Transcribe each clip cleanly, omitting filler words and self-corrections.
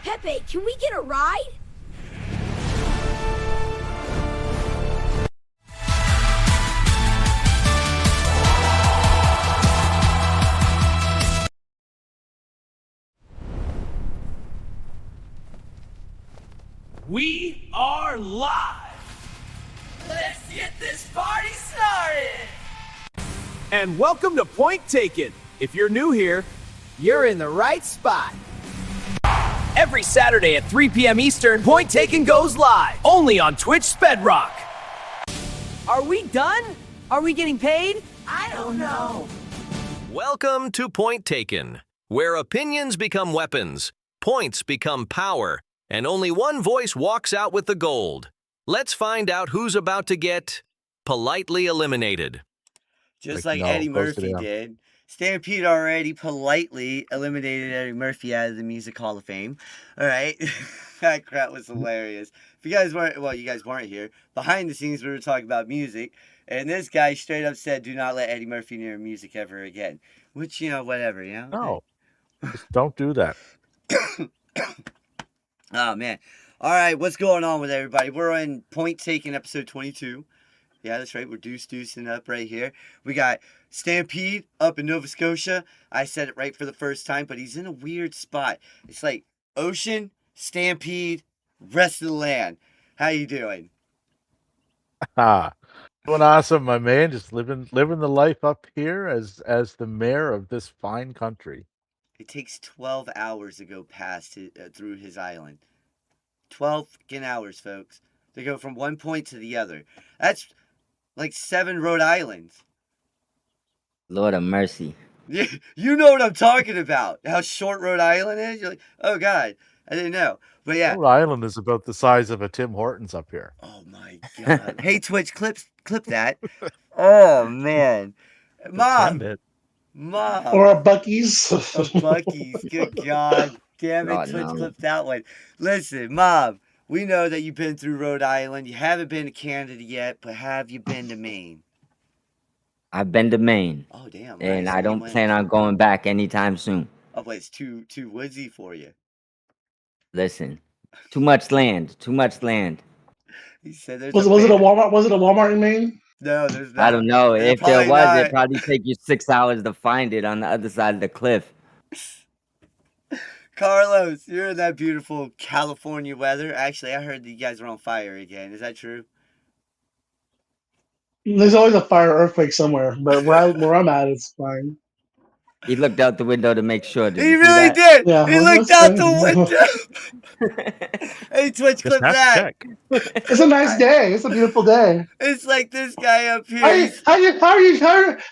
Pepe, can we get a ride? We are live! Let's get this party started! And welcome to Point Taken. If you're new here, you're in the right spot. Every Saturday at 3 p.m. Eastern, Point Taken goes live, only on Twitch Spedrock. Are we done? Are we getting paid? I don't know. Welcome to Point Taken, where opinions become weapons, points become power, and only one voice walks out with the gold. Let's find out who's about to get politely eliminated. Just like Eddie Murphy did. Stampede already politely eliminated Eddie Murphy out of the Music Hall of Fame. All right. That crap was hilarious. If you guys weren't, well, you guys weren't here. Behind the scenes, we were talking about music. And this guy straight up said, do not let Eddie Murphy near music ever again. Which, whatever, No, just don't do that. Oh, man. All right, what's going on with everybody? We're on Point Taken, episode 22. Yeah, that's right. We're deucing up right here. We got Stampede up in Nova Scotia. I said it right for the first time, but he's in a weird spot. It's like ocean, Stampede, rest of the land. How you doing? Doing awesome, my man. Just living the life up here as the mayor of this fine country. It takes 12 hours to go past through his island. 12 fucking hours, folks. To go from one point to the other. That's like 7 Rhode Islands. Lord of mercy. You know what I'm talking about. How short Rhode Island is. You're like, oh, God. I didn't know. But yeah. Rhode Island is about the size of a Tim Hortons up here. Oh, my God. Hey, Twitch, clip that. Oh, man. Mom. Or a Buc-ee's. A Buc-ee's. Good God. Damn it, Oh, Twitch, no. clip that one. Listen, Mom. We know that you've been through Rhode Island. You haven't been to Canada yet, but have you been to Maine? I've been to Maine. Oh, damn. And nice. I don't plan on going back anytime soon. Oh, but it's too woodsy for you. Listen, too much land. He said there's Was it a Walmart? Was it a Walmart in Maine? No, there's not. I don't know. There's If there probably was, not. it'd probably take you 6 hours to find it on the other side of the cliff. Carlos, you're in that beautiful California weather. Actually, I heard that you guys are on fire again. Is that true? There's always a fire or earthquake somewhere, but where I'm at, it's fine. He looked out the window to make sure. Did He you see really that? did. Yeah, He well, looked that's out the fine. window. Hey, Twitch, Just clip have to that. check. It's a nice day. It's a beautiful day. It's like this guy up here.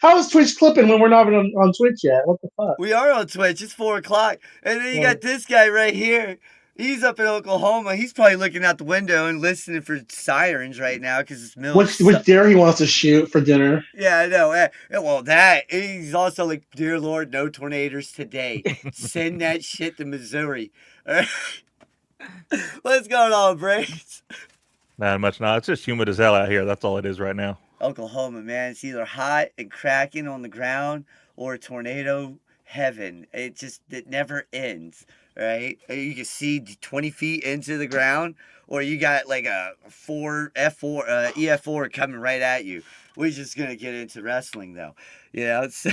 How is Twitch clipping when we're not on Twitch yet? What the fuck? We are on Twitch. It's 4 o'clock. And then you got this guy right here. He's up in Oklahoma. He's probably looking out the window and listening for sirens right now because it's middle. Which deer he wants to shoot for dinner? Yeah, I know. Well, he's also like, dear Lord, no tornadoes today. Send that shit to Missouri. All right. What's going on, Brace? Not much. No, it's just humid as hell out here. That's all it is right now. Oklahoma, man. It's either hot and cracking on the ground or tornado heaven. It never ends, right? You can see 20 feet into the ground, or you got like a EF4 coming right at you. We're just going to get into wrestling, though. So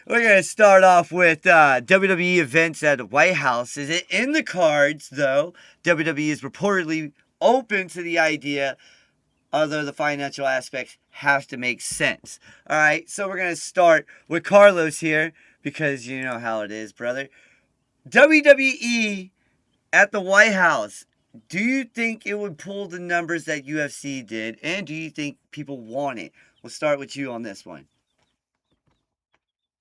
we're going to start off with WWE events at the White House. Is it in the cards, though? WWE is reportedly open to the idea, although the financial aspects have to make sense. All right, so we're going to start with Carlos here, because you know how it is, brother. WWE at the White House. Do you think it would pull the numbers that UFC did? And do you think people want it? We'll start with you on this one.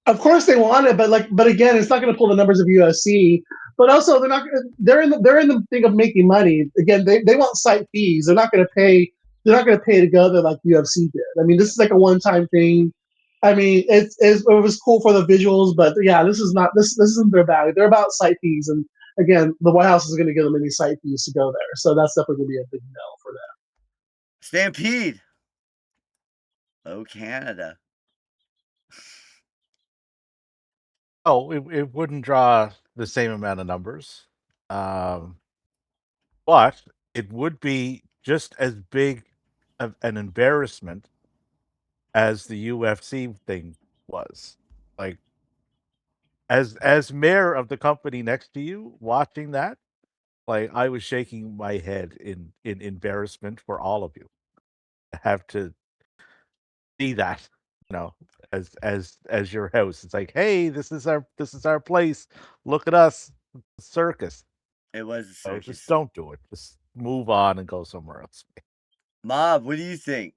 Of course they want it, but again, it's not going to pull the numbers of UFC. But also, they're not. They're in the thing of making money. Again, they want site fees. They're not going to pay. They're not going to pay to go there like UFC did. I mean, this is like a one-time thing. I mean, it was cool for the visuals, but yeah, this isn't their bag. They're about site fees, and again, the White House is going to give them any site fees to go there. So that's definitely going to be a big no for them. Stampede. Oh, Canada. Oh, it wouldn't draw the same amount of numbers. But it would be just as big of an embarrassment as the UFC thing was. Like, as mayor of the company next to you, watching that, like I was shaking my head in embarrassment for all of you to have to see that, you know, as your house. It's like, hey, this is our place. Look at us, circus. It was a So just circus. don't do it. Just move on and go somewhere else. Mob, what do you think?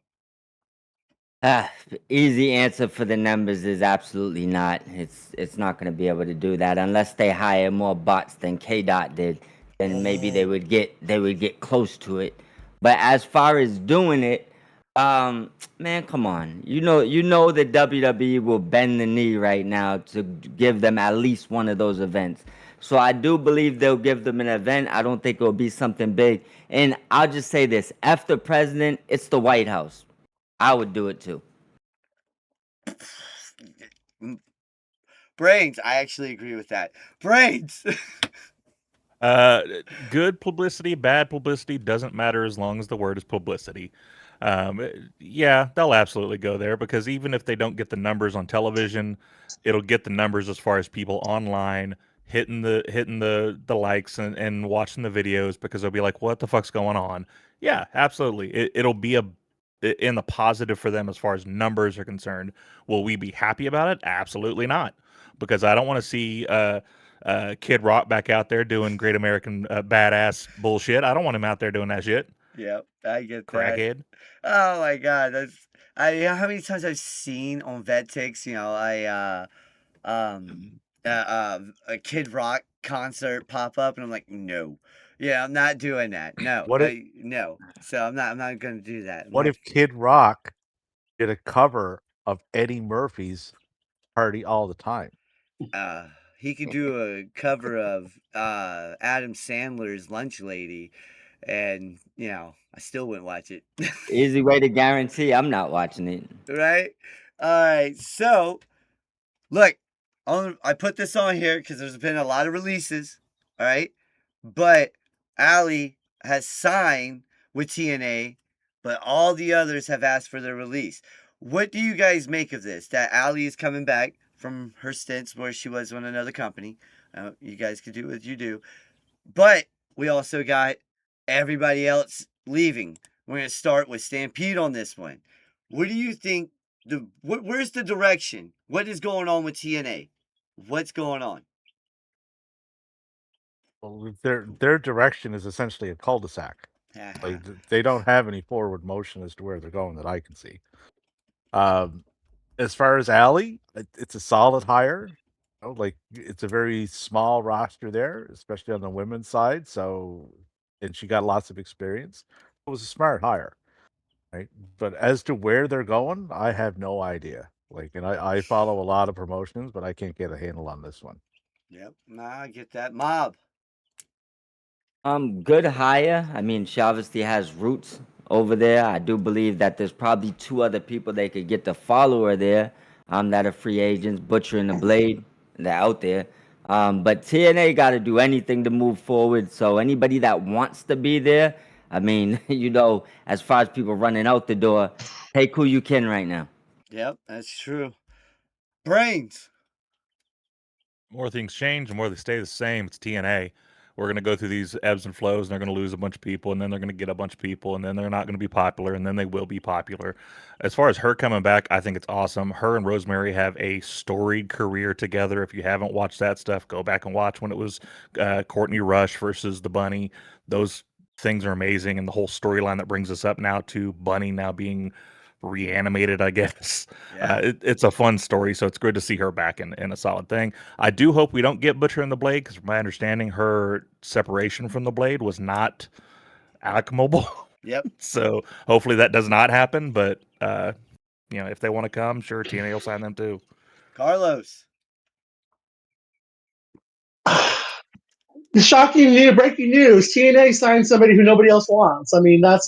Easy answer for the numbers is absolutely not. It's not going to be able to do that unless they hire more bots than K Dot did. Then maybe they would get close to it. But as far as doing it, man, come on. You know the WWE will bend the knee right now to give them at least one of those events. So I do believe they'll give them an event. I don't think it'll be something big. And I'll just say this: after president, it's the White House. I would do it too. Brains, I actually agree with that. Brains. Good publicity, bad publicity doesn't matter as long as the word is publicity. Yeah, they'll absolutely go there because even if they don't get the numbers on television, it'll get the numbers as far as people online hitting the likes and watching the videos because they'll be like, what the fuck's going on? Yeah, absolutely. It'll be in the positive for them as far as numbers are concerned. Will we be happy about it? Absolutely not, because I don't want to see Kid Rock back out there doing Great American Badass bullshit. I don't want him out there doing that shit. Yep, I get that. Crackhead. Oh my god, you know how many times I've seen on VetTix, a Kid Rock concert pop up, and I'm like, no, yeah, I'm not doing that. No, no. So I'm not gonna do that. What if Kid Rock did a cover of Eddie Murphy's Party All the Time? He could do a cover of Adam Sandler's Lunch Lady, and I still wouldn't watch it. Easy way to guarantee I'm not watching it. Right? All right. So, look, I put this on here because there's been a lot of releases. All right. But Ali has signed with TNA, but all the others have asked for their release. What do you guys make of this? That Ali is coming back from her stints where she was on another company. You guys can do what you do. But we also got everybody else leaving. We're going to start with Stampede on this one. What do you think? Where's the direction? What is going on with TNA? What's going on? Well, their direction is essentially a cul-de-sac. Like they don't have any forward motion as to where they're going that I can see. As far as Ali, it's a solid hire. Like it's a very small roster there, especially on the women's side. So, and she got lots of experience. It was a smart hire, right? But as to where they're going, I have no idea. Like, and I follow a lot of promotions, but I can't get a handle on this one. Yep, I get that. Mob. Good hire. I mean, she obviously has roots over there. I do believe that there's probably two other people they could get to follow her there. That are free agents, Butcher and the Blade. They're out there. But TNA got to do anything to move forward. So anybody that wants to be there, I mean, as far as people running out the door, take who you can right now. Yep, that's true. Brains. More things change, the more they stay the same. It's TNA. We're going to go through these ebbs and flows, and they're going to lose a bunch of people, and then they're going to get a bunch of people, and then they're not going to be popular, and then they will be popular. As far as her coming back, I think it's awesome. Her and Rosemary have a storied career together. If you haven't watched that stuff, go back and watch when it was Courtney Rush versus the Bunny. Those things are amazing, and the whole storyline that brings us up now to Bunny now being reanimated, I guess. Yeah. It's a fun story, so it's good to see her back in a solid thing. I do hope we don't get Butcher and the Blade, because from my understanding, her separation from the Blade was not amicable. Yep. So hopefully that does not happen, but if they want to come, sure, TNA will sign them too. Carlos. The shocking breaking news: TNA signed somebody who nobody else wants. I mean, they're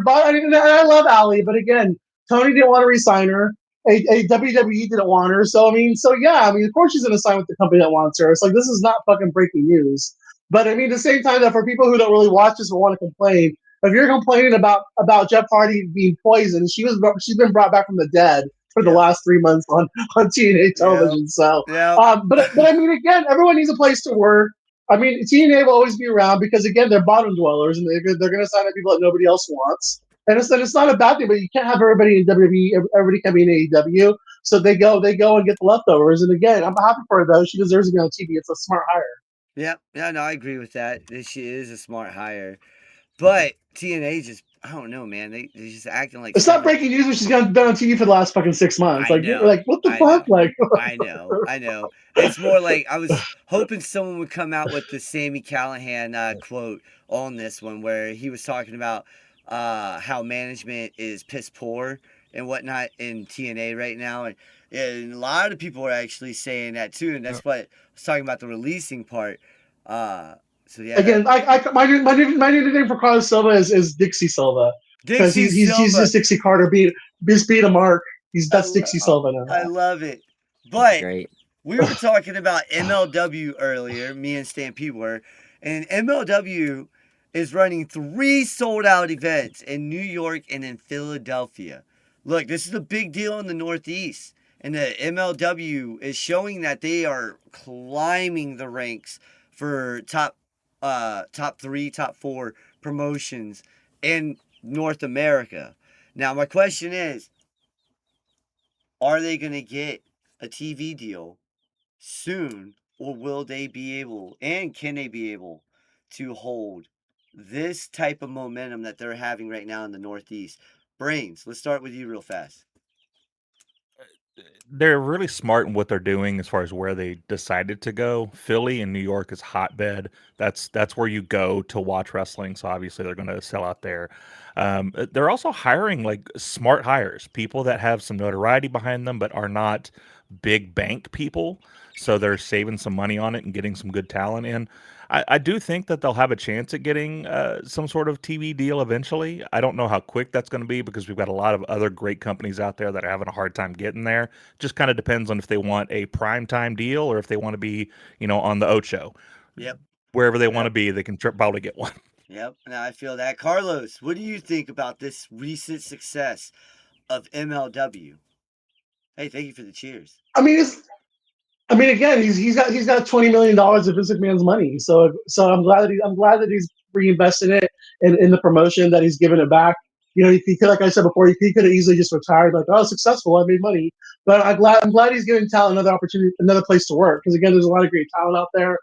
bought. I love Ali, but again, Tony didn't want to resign her, WWE didn't want her. So I mean, of course she's gonna sign with the company that wants her. It's like this is not fucking breaking news. But I mean, at the same time, that for people who don't really watch this or want to complain, if you're complaining about Jeff Hardy being poisoned, she's been brought back from the dead for the last 3 months on TNA television. So, but I mean, again, everyone needs a place to work. I mean, TNA will always be around because again, they're bottom dwellers and they're going to sign up people that nobody else wants. And it's not a bad thing, but you can't have everybody in WWE. Everybody can be in AEW. So they go and get the leftovers. And again, I'm happy for her though. She deserves to be on TV. It's a smart hire. Yeah, no, I agree with that. She is a smart hire, but TNA just, I don't know, man. They're just acting like it's not breaking news when she's been on TV for the last fucking 6 months. Like what the fuck? Like I know. It's more like I was hoping someone would come out with the Sami Callihan quote on this one, where he was talking about how management is piss poor and whatnot in TNA right now, and a lot of people are actually saying that too, and that's what I was talking about, the releasing part. So yeah. Again, my new name for Carlos Silva is Dixie Silva because he's just Dixie Carter beat a mark. That's Dixie Silva now. I love it, but we were talking about MLW earlier. Me and Stampede were, and MLW is running 3 sold-out events in New York and in Philadelphia. Look, this is a big deal in the Northeast. And the MLW is showing that they are climbing the ranks for top 3, top 4 promotions in North America. Now, my question is, are they going to get a TV deal soon, or will they be able, and can they be able to hold this type of momentum that they're having right now in the Northeast? Brains, let's start with you real fast. They're really smart in what they're doing as far as where they decided to go. Philly and New York is hotbed. That's where you go to watch wrestling. So obviously they're going to sell out there. They're also hiring like smart hires, people that have some notoriety behind them, but are not big bank people. So they're saving some money on it and getting some good talent in. I do think that they'll have a chance at getting some sort of TV deal eventually. I don't know how quick that's going to be because we've got a lot of other great companies out there that are having a hard time getting there. Just kind of depends on if they want a primetime deal or if they want to be, on the Ocho. Yep. Wherever they want to be, they can probably get one. Yep. Now I feel that. Carlos, what do you think about this recent success of MLW? Hey, thank you for the cheers. Again, he's got $20 million of Vince McMahon's money, so I'm glad that he's reinvested it in the promotion, that he's given it back. He could, like I said before, he could have easily just retired, like, oh, successful, I made money. But I'm glad he's giving talent another opportunity, another place to work, because again, there's a lot of great talent out there.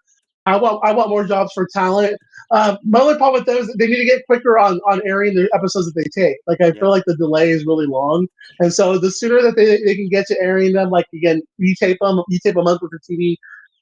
I want more jobs for talent. My only problem with them is that they need to get quicker on airing the episodes that they take. Like I feel like the delay is really long, and so the sooner that they can get to airing them, like again, you tape a month with the TV,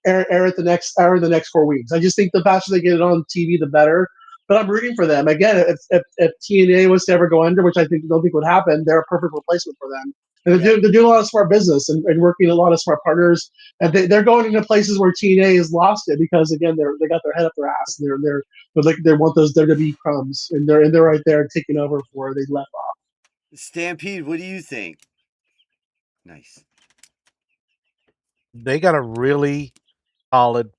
air the next 4 weeks. I just think the faster they get it on TV, the better. But I'm rooting for them. Again, if TNA was to ever go under, which I don't think would happen, they're a perfect replacement for them. And they're doing a lot of smart business and working with a lot of smart partners. And they're going into places where TNA has lost it because again they got their head up their ass. They want those WWE crumbs, and they're right there taking over where they left off. Stampede, what do you think? Nice. They got a really solid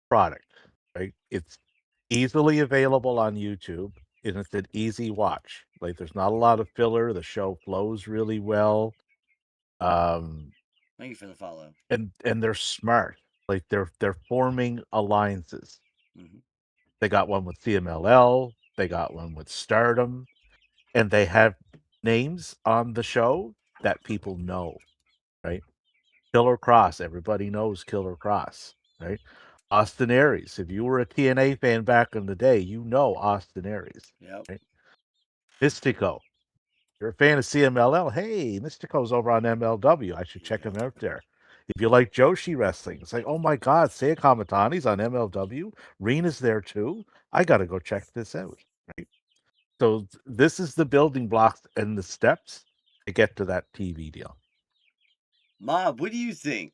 product, right? It's easily available on YouTube, and it's an easy watch. Like there's not a lot of filler. The show flows really well. Thank you for the follow. And they're smart. Like they're forming alliances. Mm-hmm. They got one with CMLL. They got one with Stardom, and they have names on the show that people know, right? Killer Cross. Everybody knows Killer Cross, right? Austin Aries. If you were a TNA fan back in the day, you know Austin Aries. Yep. Right? Mystico. You're a fan of CMLL. Hey, Mystico's over on MLW. I should check him out there. If you like Joshi wrestling, it's like, oh my God, Seiya Kamatani's on MLW. Rena's there too. I got to go check this out. Right. So this is the building blocks and the steps to get to that TV deal. Mob, what do you think?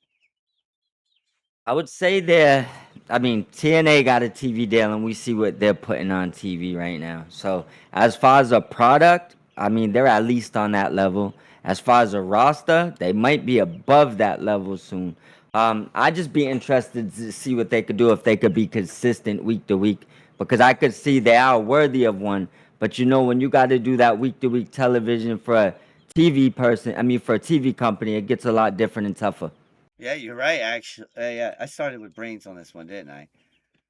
I would say TNA got a TV deal, and we see what they're putting on TV right now. So as far as a product, they're at least on that level. as far as a roster, they might be above that level soon. I'd just be interested to see what they could do if they could be consistent week to week, because I could see they are worthy of one. But you know, when you got to do that week to week television for a TV person, I mean, for a TV company, it gets a lot different and tougher. Yeah, you're right. Actually, yeah, I started with brains on this one, didn't I?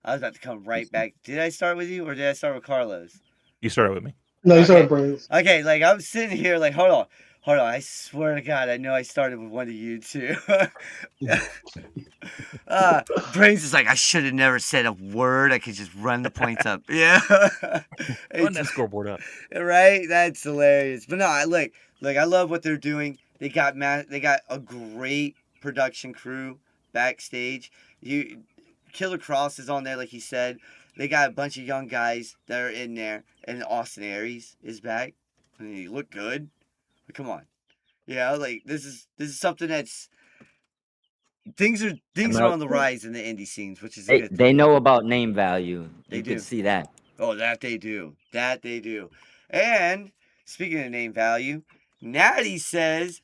I was about to come right back. Did I start with you or did I start with Carlos? You started with me. No, you Okay. started brains. Okay, like I'm sitting here, like, hold on. I swear to God, I know I started with one of you too. Brains is like, I should have never said a word. I could just run the points up. Yeah. Run that scoreboard up. Right? That's hilarious. But no, I love what they're doing. They got a great production crew backstage. Killer Cross is on there, like he said. They got a bunch of young guys that are in there, and Austin Aries is back. I mean, he look good. But come on, like this is something that's things are on the rise in the indie scenes, which is a good thing. They know about name value. They You do. can see that. Oh, that they do. That they do. And speaking of name value, Natty says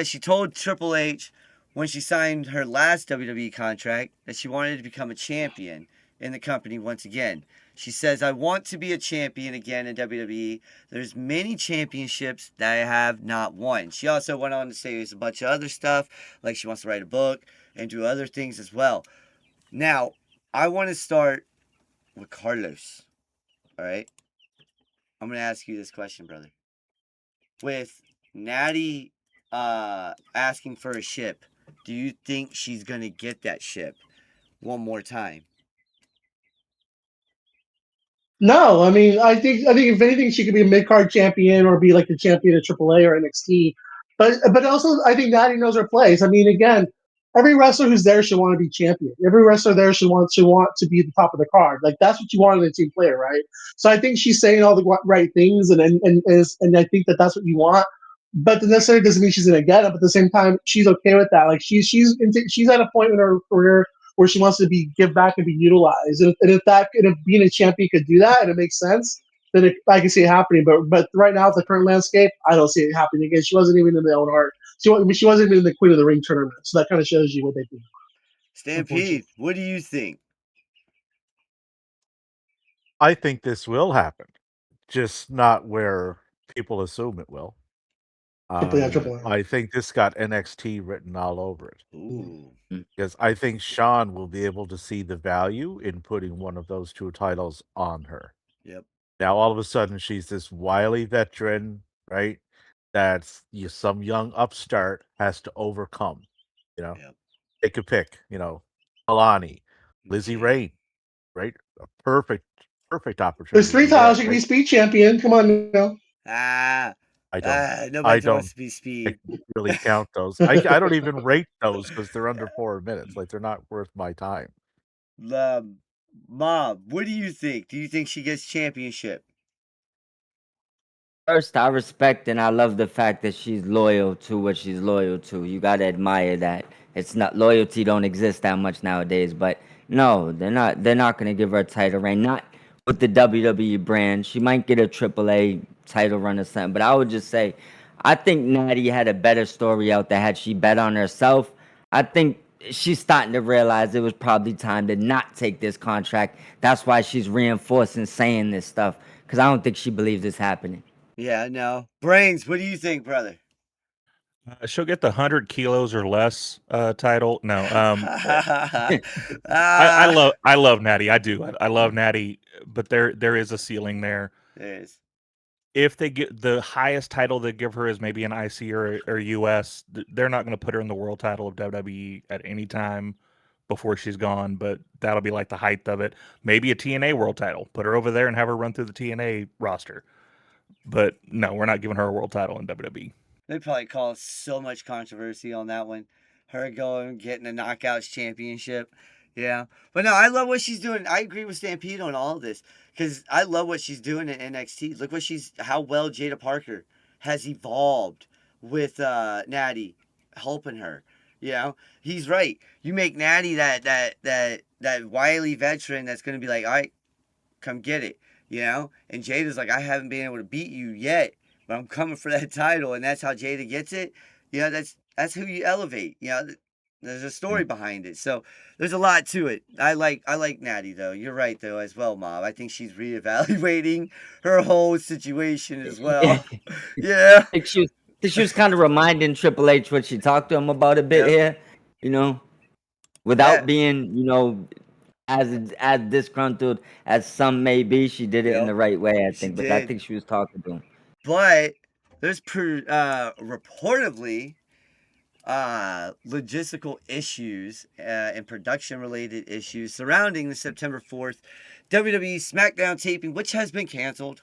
she told Triple H when she signed her last WWE contract that she wanted to become a champion in the company once again. She says, I want to be a champion again in WWE. There's many championships that I have not won. She also went on to say there's a bunch of other stuff, like she wants to write a book and do other things as well. Now, I want to start with Carlos. All right? I'm going to ask you this question, brother. With Natty asking for a ship, do you think she's going to get that ship one more time? No, I mean, I think if anything, she could be a mid card champion or be like the champion of AAA or NXT. But also, I think Natty knows her place. I mean, again, every wrestler who's there should want to be champion. Every wrestler there should want to be at the top of the card. Like that's what you want in a team player, right? So I think she's saying all the right things, and I think that's what you want. But that necessarily doesn't mean she's going to get it. But at the same time, she's okay with that. Like she's at a point in her career where she wants to give back and be utilized. And if being a champion could do that and it makes sense, then I can see it happening. But right now, with the current landscape, I don't see it happening again. She wasn't even in the own heart. She wasn't even in the Queen of the Ring tournament. So that kind of shows you what they do. Stampede, what do you think? I think this will happen, just not where people assume it will. I think this got NXT written all over it. Ooh. Because I think Sean will be able to see the value in putting one of those two titles on her. Yep. Now, all of a sudden, she's this wily veteran, right? That's some young upstart has to overcome. Yep. Take a pick. Alani, Lizzie Rain, right? A perfect opportunity. There's 3 titles. You can be speed champion. Come on now. Nobody wants to be speed. I really count those. I don't even rate those because they're under 4 minutes. Like they're not worth my time. Mom, what do you think? Do you think she gets championship? First, I respect and I love the fact that she's loyal to what she's loyal to. You gotta admire that. It's not loyalty don't exist that much nowadays, but no, they're not gonna give her a title reign. Not with the WWE brand. She might get a AAA title run or something, but I would just say I think Natty had a better story out there had she bet on herself. I think she's starting to realize it was probably time to not take this contract. That's why she's reinforcing saying this stuff, because I don't think she believes it's happening. Yeah, no. Brains, what do you think, brother? She'll get the 100 kilos or less title. No, I love Natty. I do. I love Natty, but there is a ceiling there. There is. If they get the highest title they give her is maybe an IC or US, they're not going to put her in the world title of WWE at any time before she's gone, but that'll be like the height of it. Maybe a TNA world title. Put her over there and have her run through the TNA roster. But no, we're not giving her a world title in WWE. They probably cause so much controversy on that one. Her going, getting a Knockouts championship. Yeah. But no, I love what she's doing. I agree with Stampede on all of this. Because I love what she's doing in NXT. Look how well Jada Parker has evolved with Natty helping her. He's right. You make Natty that wily veteran that's going to be like, all right, come get it. And Jada's like, I haven't been able to beat you yet, I'm coming for that title, and that's how Jada gets it. You know, that's who you elevate. You know, there's a story behind it. So there's a lot to it. I like Natty though. You're right though as well, Mom. I think she's reevaluating her whole situation as well. Yeah. I think she was kind of reminding Triple H what she talked to him about a bit here, you know, without being, you know, as disgruntled as some may be. She did it in the right way, I think. But I think she was talking to him. But there's reportedly logistical issues and production related issues surrounding the September 4th WWE SmackDown taping, which has been canceled.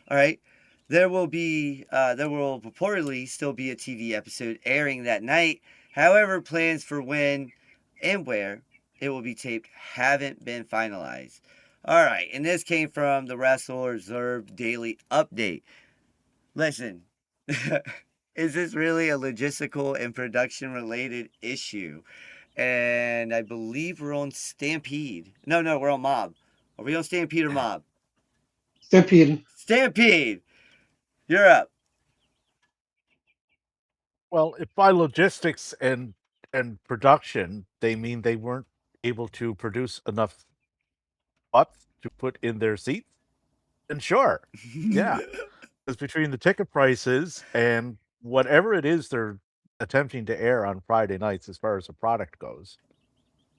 All right. There will purportedly still be a TV episode airing that night. However, plans for when and where it will be taped haven't been finalized. All right. And this came from the Wrestler Observer Daily Update. Listen, is this really a logistical and production related issue? And I believe we're on Stampede. No, we're on Mob. Are we on Stampede or Mob? Stampede. Stampede. You're up. Well, if by logistics and production they mean they weren't able to produce enough butts to put in their seats, then sure, yeah. Because between the ticket prices and whatever it is they're attempting to air on Friday nights, as far as the product goes,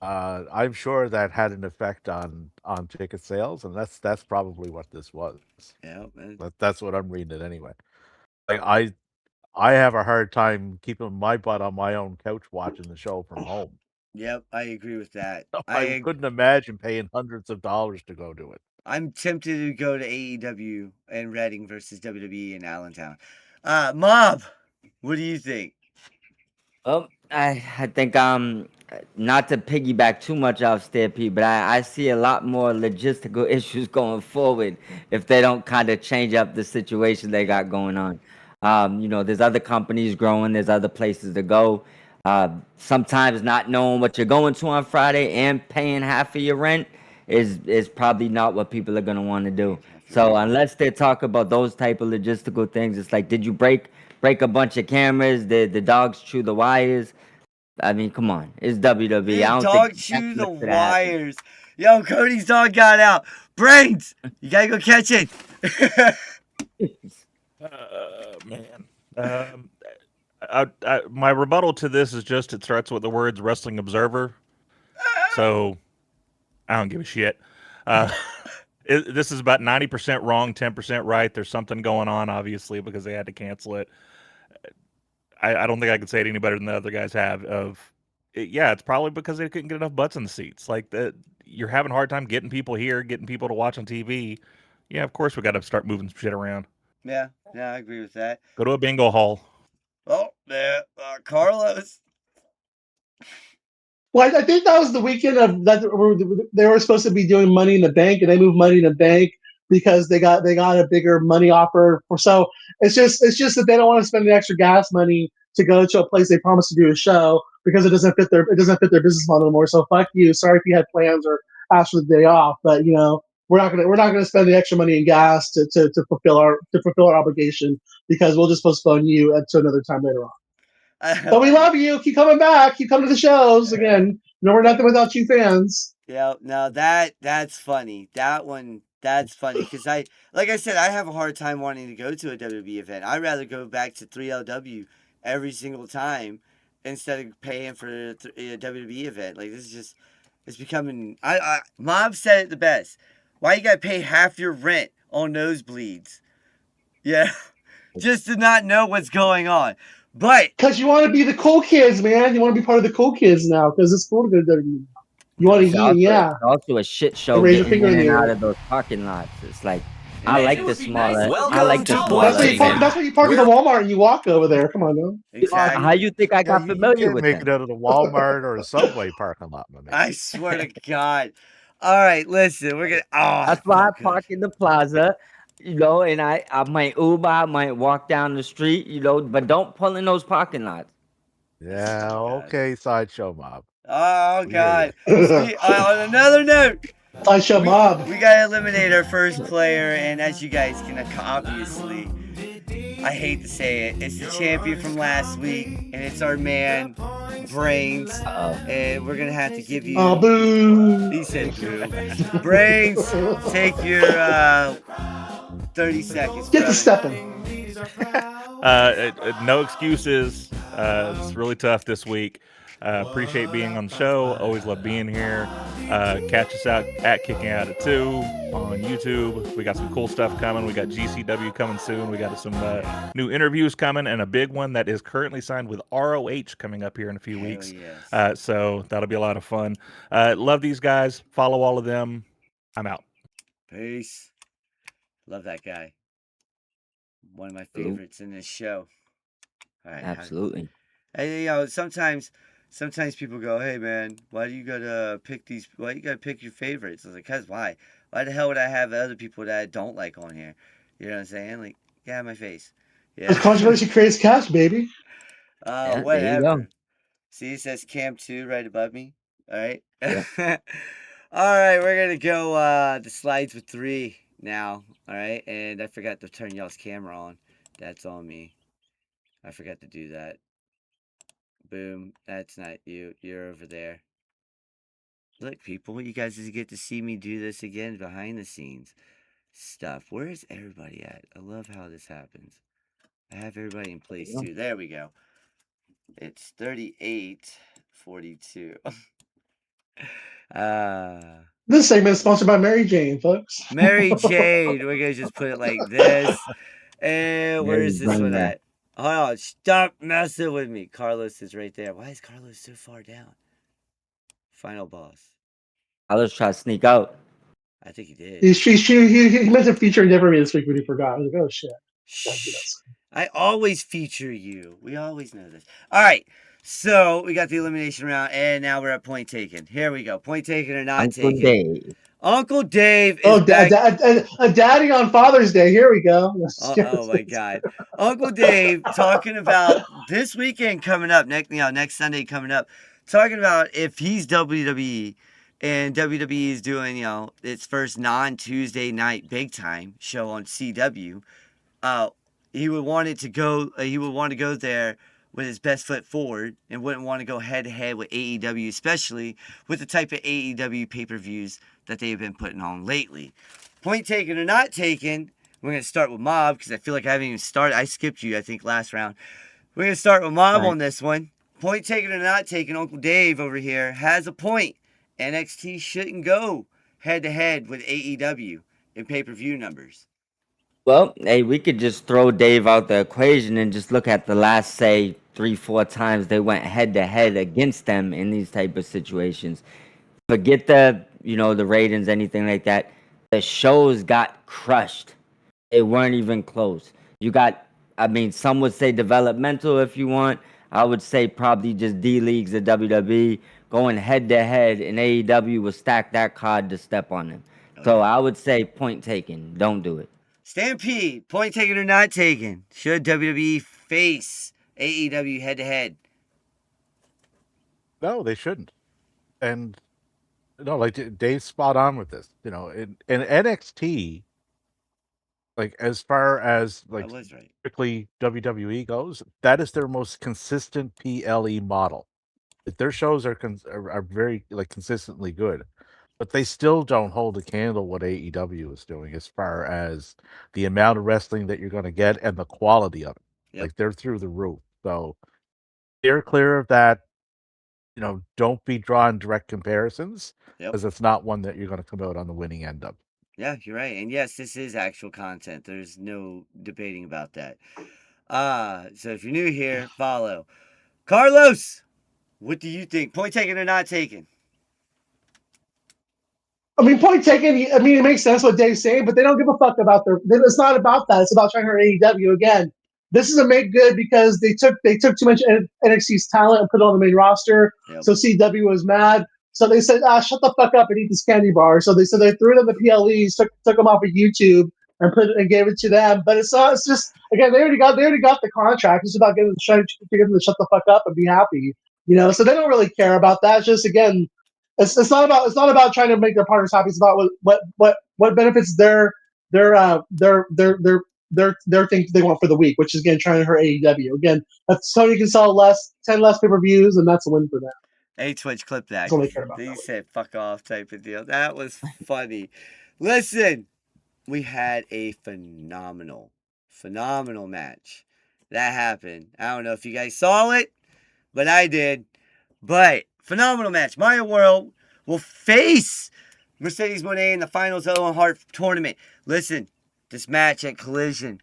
I'm sure that had an effect on ticket sales, and that's probably what this was. Yeah, that's what I'm reading it anyway. Like I have a hard time keeping my butt on my own couch watching the show from home. Yep, I agree with that. I couldn't imagine paying hundreds of dollars to go do it. I'm tempted to go to AEW and Reading versus WWE in Allentown. Mob, what do you think? Well, I think not to piggyback too much off Stampede, but I see a lot more logistical issues going forward if they don't kind of change up the situation they got going on. You know, there's other companies growing, there's other places to go. Sometimes not knowing what you're going to on Friday and paying half of your rent is probably not what people are going to want to do. So unless they talk about those type of logistical things, it's like, did you break a bunch of cameras? Did the dogs chew the wires? I mean, come on, it's WWE. I don't dog think chew the wires. Yo, Cody's dog got out. Brains, you gotta go catch it. Man. My rebuttal to this is just it starts with the words Wrestling Observer. So I don't give a shit. This is about 90% wrong, 10% right. There's something going on, obviously, because they had to cancel it. I don't think I could say it any better than the other guys have. It's probably because they couldn't get enough butts in the seats. Like that, you're having a hard time getting people here, getting people to watch on TV. Yeah, of course we got to start moving some shit around. Yeah, I agree with that. Go to a bingo hall. Oh, there, Carlos. Well, I think that was the weekend of that they were supposed to be doing Money in the Bank, and they moved Money in the Bank because they got a bigger money offer. So it's just that they don't want to spend the extra gas money to go to a place they promised to do a show because it doesn't fit their business model anymore. So fuck you. Sorry if you had plans or asked for the day off, but you know we're not gonna spend the extra money in gas to fulfill our obligation because we'll just postpone you to another time later on. But we love you. Keep coming back. Keep coming to the shows again. No, we're nothing without you fans. Yeah, no, that's funny. That's funny because like I said, I have a hard time wanting to go to a WWE event. I'd rather go back to 3LW every single time instead of paying for a WWE event. Like this is just, it's becoming. Mob said it the best. Why you gotta pay half your rent on nosebleeds? Yeah, just to not know what's going on. But because you want to be the cool kids, man. You want to be part of the cool kids now because it's cool to go to WWE. You want to It's also a shit show getting in and out of those parking lots. It's like, I like the smaller. I like the smaller. That's why you park at the Walmart and you walk over there. Come on, man. Exactly. How you think I got familiar with make it out of the Walmart or a Subway parking lot, my man. I swear to God. All right, listen, we're gonna. Oh, that's why I park in the plaza. You know, and I might Uber, I might walk down the street, you know, but don't pull in those parking lots. Yeah, okay, Sideshow Mob. Oh, God. On another note, Sideshow Mob. We got to eliminate our first player, and as you guys can obviously I hate to say it. It's the champion from last week, and it's our man, Brains. And we're going to have to give you... Oh, boo. He said boo. Brains, take your 30 seconds. Get the brother. stepping. No excuses. It's really tough this week. Appreciate being on the show. Always love being here. Catch us out at Kicking Out at 2 on YouTube. We got some cool stuff coming. We got GCW coming soon. We got some new interviews coming, and a big one that is currently signed with ROH coming up here in a few weeks. Yes. So that'll be a lot of fun. Love these guys. Follow all of them. I'm out. Peace. Love that guy. One of my favorites in this show. All right. Absolutely. And, sometimes people go, "Hey man, why do you gotta pick these? Why you gotta pick your favorites?" I was like, "Cause why? Why the hell would I have other people that I don't like on here?" You know what I'm saying? Like, get out of my face. Yeah. Controversy creates cash, baby. Whatever. There you go. See, it says Cam 2 right above me. All right. Yeah. All right, we're gonna go the slides with 3 now. All right, and I forgot to turn y'all's camera on. That's on me. I forgot to do that. Boom. That's not you. You're over there. Look, people, you guys get to see me do this again behind the scenes stuff. Where is everybody at? I love how this happens. I have everybody in place too. There we go. It's 38:42. This segment is sponsored by Mary Jane, folks. Mary Jane. We're gonna just put it like this. And where's this one at? Hold on, stop messing with me. Carlos is right there. Why is Carlos so far down? Final boss. Carlos tried to sneak out. I think he did. He meant to feature Never this week, but he forgot. I was like, oh shit. I always feature you. We always know this. All right. So we got the elimination round, and now we're at point taken. Here we go. Point taken or not Uncle taken. Dave. Uncle Dave is back. A daddy on Father's Day. Here we go. Oh my God. Uncle Dave talking about this weekend coming up, next Sunday coming up, talking about if he's WWE and WWE is doing, its first non-Tuesday night big time show on CW, he would want to go there with his best foot forward and wouldn't want to go head to head with AEW, especially with the type of AEW pay-per-views that they've been putting on lately. Point taken or not taken, we're going to start with Mob because I feel like I haven't even started. I skipped you, I think, last round. We're going to start with Mob on this one. Point taken or not taken, Uncle Dave over here has a point. NXT shouldn't go head to head with AEW in pay-per-view numbers. Well, hey, we could just throw Dave out the equation and just look at the last, say, 3-4 times they went head to head against them in these type of situations. Forget the ratings, anything like that. The shows got crushed. They weren't even close. You got, some would say developmental if you want. I would say probably just D-Leagues of WWE going head to head, and AEW will stack that card to step on them. So I would say point taken. Don't do it. Stampede, point taken or not taken? Should WWE face AEW head to head? No, they shouldn't. And no, like Dave's spot on with this. In NXT, like as far as like strictly WWE goes, that is their most consistent PLE model. Their shows are very consistently good. But they still don't hold a candle what AEW is doing as far as the amount of wrestling that you're going to get and the quality of it. Yep. Like they're through the roof. So they're clear of that. Don't be drawing direct comparisons because it's not one that you're going to come out on the winning end of. Yeah, you're right. And yes, this is actual content. There's no debating about that. So if you're new here, follow. Carlos, what do you think? Point taken or not taken? Point taken. It makes sense what Dave's saying, but they don't give a fuck about it's not about that. It's about trying to hurt AEW again. This is a make good because they took too much NXT's talent and put it on the main roster. Yep. So CW was mad. So they said, shut the fuck up and eat this candy bar. So they threw it on the PLEs, took them off of YouTube and gave it to them. But it's just again they already got the contract. It's about getting them to shut the fuck up and be happy. So they don't really care about that. It's just again. It's not about trying to make their partners happy. It's about what benefits their their thing they want for the week, which is again trying to hurt AEW. Again, that's Tony can sell 10 less pay-per-views, and that's a win for them. Hey, Twitch, clip that. That's all they care about. They said fuck off type of deal. That was funny. Listen, we had a phenomenal match that happened. I don't know if you guys saw it, but I did. But phenomenal match. Maya World will face Mercedes Moné in the finals of the Owen Hart tournament. Listen, this match at Collision,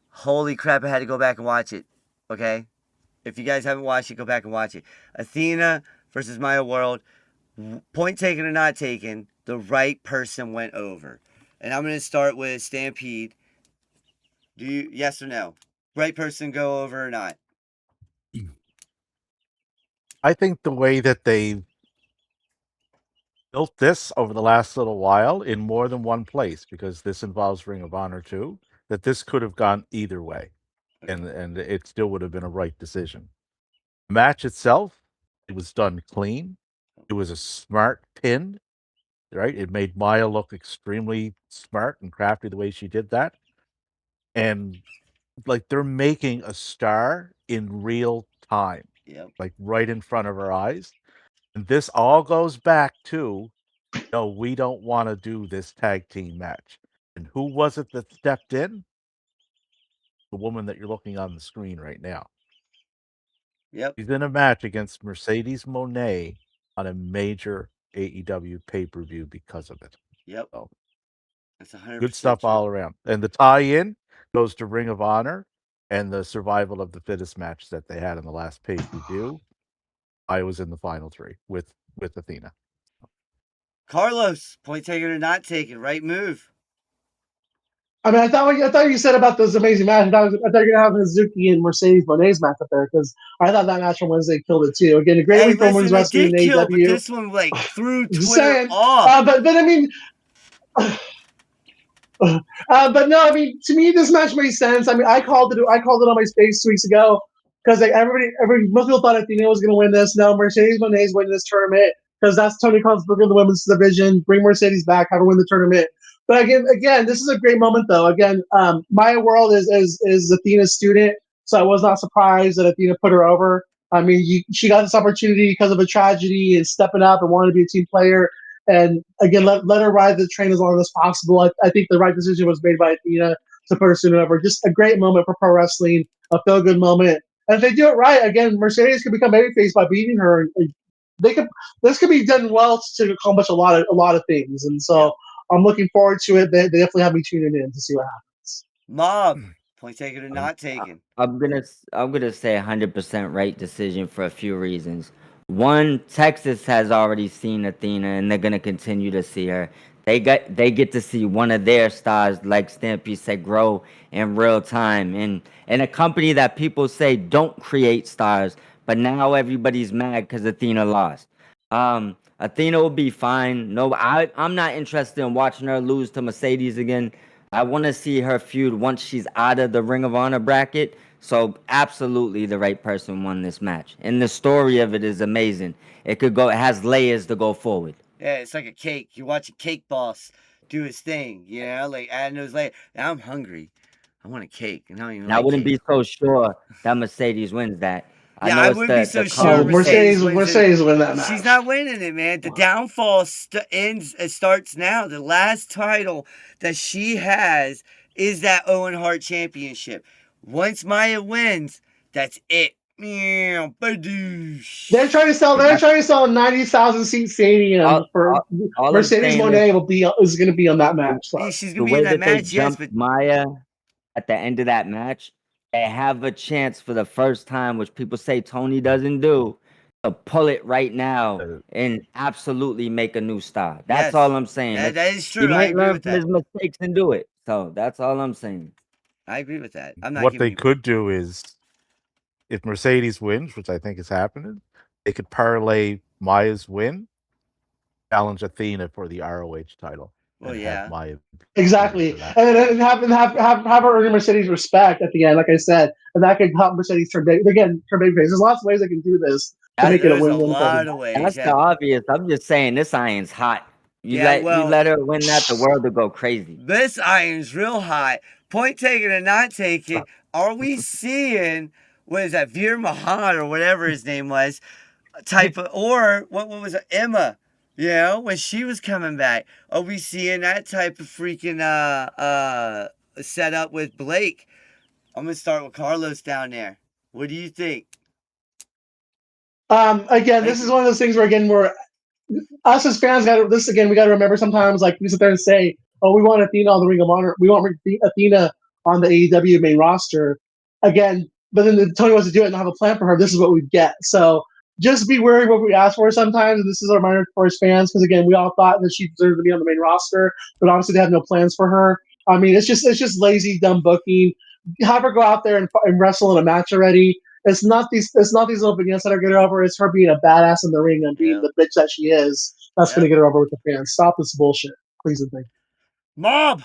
holy crap, I had to go back and watch it. Okay? If you guys haven't watched it, go back and watch it. Athena versus Maya World. Point taken or not taken, the right person went over. And I'm going to start with Stampede. Do you, yes or no? Right person go over or not? I think the way that they built this over the last little while in more than one place, because this involves Ring of Honor too, that this could have gone either way, and it still would have been a right decision. The match itself, it was done clean. It was a smart pin, right? It made Maya look extremely smart and crafty the way she did that. And like they're making a star in real time, like right in front of our eyes. And this all goes back to, no, we don't want to do this tag team match. And who was it that stepped in? The woman that you're looking on the screen right now. Yep. She's in a match against Mercedes Moné on a major AEW pay-per-view because of it. Yep. So, that's 100% good stuff true. all around. And the tie-in goes to Ring of Honor and the survival of the fittest match that they had in the last pay-per-view. I was in the final three with Athena. Carlos, point taken or not taken, right move. I mean, I thought you said about this amazing match. I thought you were going to have Hazuki and Mercedes Moné's match up there because I thought that match on Wednesday killed it too. Again, a great week for women's wrestling in AEW. But this one like threw Twitter saying, off. But I mean, but no, I mean, to me, this match made sense. I mean, I called it on my space 2 weeks ago because like most people thought Athena was going to win this. No, Mercedes Moné's winning this tournament because that's Tony Khan's book in the women's division. Bring Mercedes back, have her win the tournament. But again, this is a great moment though. Again, Maya World is Athena's student, so I was not surprised that Athena put her over. I mean, she got this opportunity because of a tragedy and stepping up and wanting to be a team player. And again, let her ride the train as long as possible. I think the right decision was made by Athena to put her student over. Just a great moment for pro wrestling, a feel good moment. And if they do it right, again, Mercedes could become babyface by beating her. This could be done well to accomplish a lot of things. And so I'm looking forward to it. They definitely have me tuning in to see what happens. Mob, point taken or not taken? I'm gonna say 100% right decision for a few reasons. One, Texas has already seen Athena, and they're gonna continue to see her. They get to see one of their stars, like Stampede said, grow in real time, and a company that people say don't create stars, but now everybody's mad because Athena lost. Athena will be fine. No, I'm not interested in watching her lose to Mercedes again. I want to see her feud once she's out of the Ring of Honor bracket. So absolutely the right person won this match. And the story of it is amazing. It has layers to go forward. Yeah, it's like a cake. You watch a cake boss do his thing, you know, like adding those layers. Now I'm hungry. I want a cake. And I wouldn't be so sure that Mercedes wins that. I wouldn't be so sure. Mercedes win that match. She's not winning it, man. The downfall starts now. The last title that she has is that Owen Hart Championship. Once Maya wins, that's it. They're trying to sell a 90,000 seat stadium for Mercedes Moné is going to be on that match. So. She's going to be in that match. Yes, but Maya at the end of that match. They have a chance for the first time, which people say Tony doesn't do, to pull it right now and absolutely make a new star. That's all I'm saying. That is true. He might learn from his mistakes and do it. So that's all I'm saying. I agree with that. I'm not. What they could do is, if Mercedes wins, which I think is happening, they could parlay Maya's win, challenge Athena for the ROH title. Well, yeah, exactly, and have her earn Mercedes respect at the end, like I said, and that could help Mercedes turn babyface. There's lots of ways they can do this to make it a win-win. That's the obvious. I'm just saying this iron's hot. You let her win that, the world will go crazy. This iron's real hot, point taken or not taken, are we seeing, what is that, Veer Mahan or whatever his name was, type of, or what was it, Emma, you know, when she was coming back? Are we seeing that type of freaking setup with Blake? I'm gonna start with Carlos down there. What do you think? Again, Thank this is you. one of those things where again we're us as fans got this again. We got to remember sometimes, like we sit there and say, "Oh, we want Athena on the Ring of Honor. We want Athena on the AEW main roster." Again, but then Tony wants to do it and not have a plan for her. This is what we get. So just be wary of what we ask for sometimes. And this is a reminder for his fans because again, we all thought that she deserved to be on the main roster, but obviously they have no plans for her. I mean, it's just lazy, dumb booking. Have her go out there and wrestle in a match already. It's not these little vignettes that are getting her over. It's her being a badass in the ring and being Yep. the bitch that she is. That's going to Yep. get her over with the fans. Stop this bullshit, please and thank you. Mob.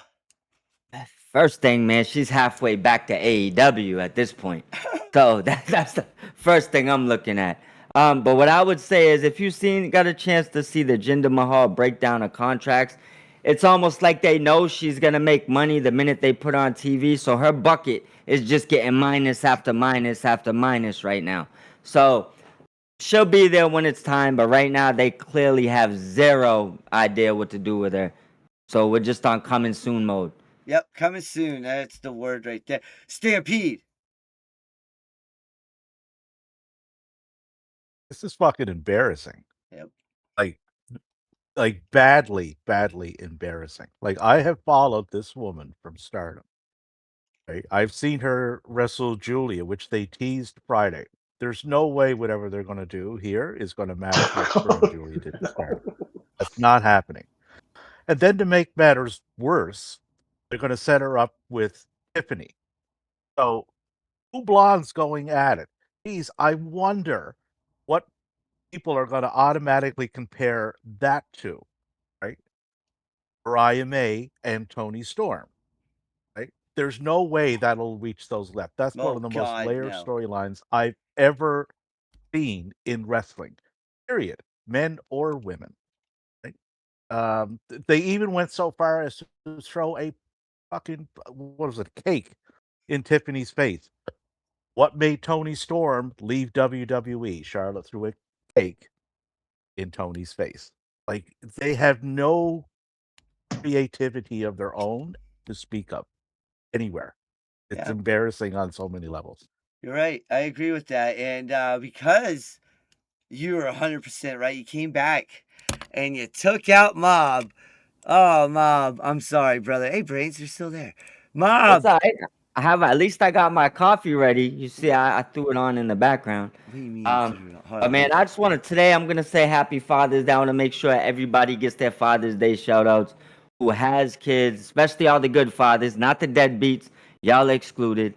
First thing, man, she's halfway back to AEW at this point. So that's the first thing I'm looking at. But what I would say is if you've got a chance to see the Jinder Mahal breakdown of contracts, it's almost like they know she's gonna make money the minute they put her on TV. So her bucket is just getting minus after minus after minus right now. So she'll be there when it's time, but right now they clearly have zero idea what to do with her. So we're just on coming soon mode. Yep, coming soon. That's the word right there. Stampede. This is fucking embarrassing. Yep. Like badly, badly embarrassing. Like I have followed this woman from Stardom. Right? I've seen her wrestle Julia, which they teased Friday. There's no way whatever they're going to do here is going to match what her and Julia did in Stardom. That's not happening. And then to make matters worse, they're going to set her up with Tiffany. So two blondes going at it. Geez, I wonder what people are going to automatically compare that to, right? Mariah May and Tony Storm, right? There's no way that'll reach those left. That's one Oh, of the most God, layered no. storylines I've ever seen in wrestling, period, men or women. Right? They even went so far as to throw a fucking, what was it, cake in Tiffany's face. What made Tony Storm leave WWE? Charlotte threw a cake in Tony's face. Like they have no creativity of their own to speak of anywhere. It's Yeah. embarrassing on so many levels. You're right. I agree with that. And because you were 100% right, you came back and you took out Mob. Oh, Mob. I'm sorry, brother. Hey, Brains, you're still there. Mob. It's all right. At least I got my coffee ready. You see, I threw it on in the background. What do you mean? But man, I just want to today. I'm gonna say Happy Father's Day. I want to make sure everybody gets their Father's Day shout outs who has kids, especially all the good fathers, not the deadbeats. Y'all excluded.